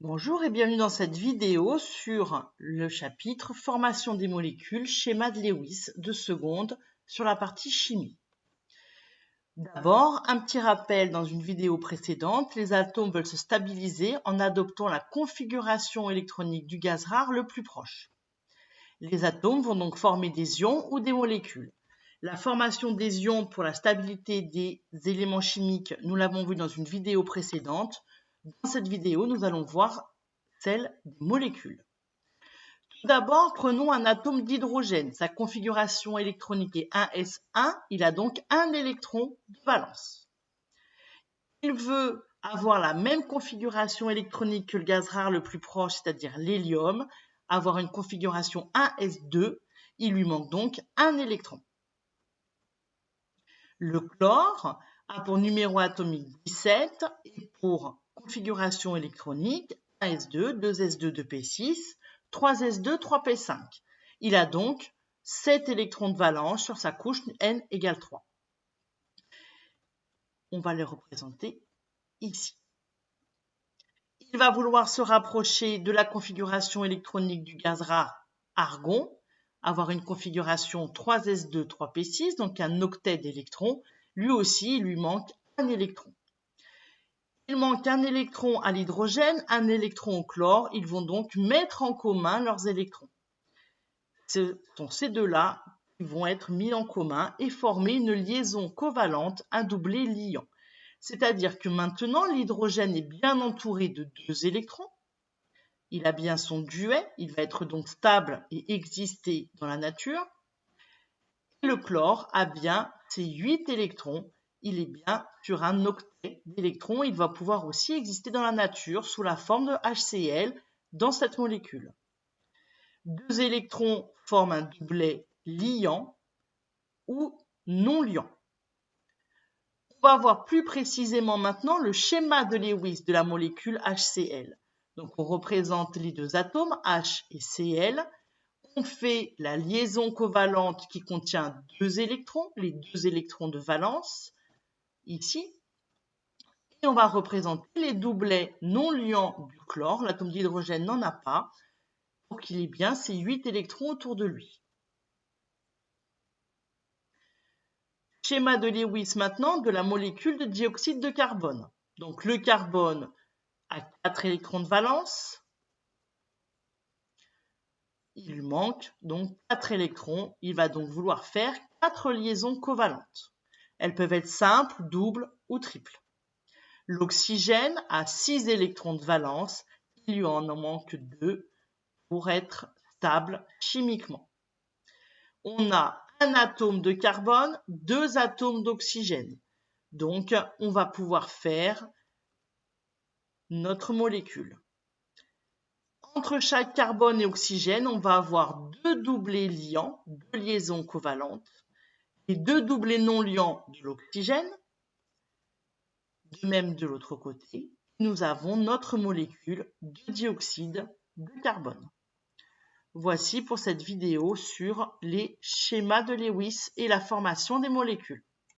Bonjour et bienvenue dans cette vidéo sur le chapitre Formation des molécules, schéma de Lewis de seconde sur la partie chimie. D'abord, un petit rappel dans une vidéo précédente, les atomes veulent se stabiliser en adoptant la configuration électronique du gaz rare le plus proche. Les atomes vont donc former des ions ou des molécules. La formation des ions pour la stabilité des éléments chimiques, nous l'avons vu dans une vidéo précédente. Dans cette vidéo, nous allons voir celle des molécules. Tout d'abord, prenons un atome d'hydrogène. Sa configuration électronique est 1s1. Il a donc un électron de valence. Il veut avoir la même configuration électronique que le gaz rare le plus proche, c'est-à-dire l'hélium, avoir une configuration 1s2. Il lui manque donc un électron. Le chlore a pour numéro atomique 17 et pour configuration électronique 1s2, 2s2, 2p6, 3s2, 3p5. Il a donc 7 électrons de valence sur sa couche n égale 3. On va les représenter ici. Il va vouloir se rapprocher de la configuration électronique du gaz rare argon, avoir une configuration 3s2, 3p6, donc un octet d'électrons. Lui aussi, il lui manque un électron. Il manque un électron à l'hydrogène, un électron au chlore. Ils vont donc mettre en commun leurs électrons. Ce sont ces deux-là qui vont être mis en commun et former une liaison covalente, un doublet liant. C'est-à-dire que maintenant, l'hydrogène est bien entouré de 2 électrons. Il a bien son duet, il va être donc stable et exister dans la nature. Et le chlore a bien ses 8 électrons. Il est bien sur un octet d'électrons. Il va pouvoir aussi exister dans la nature sous la forme de HCl dans cette molécule. 2 électrons forment un doublet liant ou non liant. On va voir plus précisément maintenant le schéma de Lewis de la molécule HCl. Donc on représente les deux atomes, H et Cl. On fait la liaison covalente qui contient 2 électrons, les 2 électrons de valence, ici. Et on va représenter les doublets non liants du chlore. L'atome d'hydrogène n'en a pas, pour qu'il ait bien ces 8 électrons autour de lui. Schéma de Lewis maintenant de la molécule de dioxyde de carbone. Donc le carbone a 4 électrons de valence. Il lui manque donc 4 électrons. Il va donc vouloir faire 4 liaisons covalentes. Elles peuvent être simples, doubles ou triples. L'oxygène a 6 électrons de valence. Il lui en manque 2 pour être stable chimiquement. On a un atome de carbone, 2 atomes d'oxygène. Donc, on va pouvoir faire notre molécule. Entre chaque carbone et oxygène, on va avoir 2 doublets liants, 2 liaisons covalentes, et 2 doublets non liants de l'oxygène. De même de l'autre côté, nous avons notre molécule de dioxyde de carbone. Voici pour cette vidéo sur les schémas de Lewis et la formation des molécules.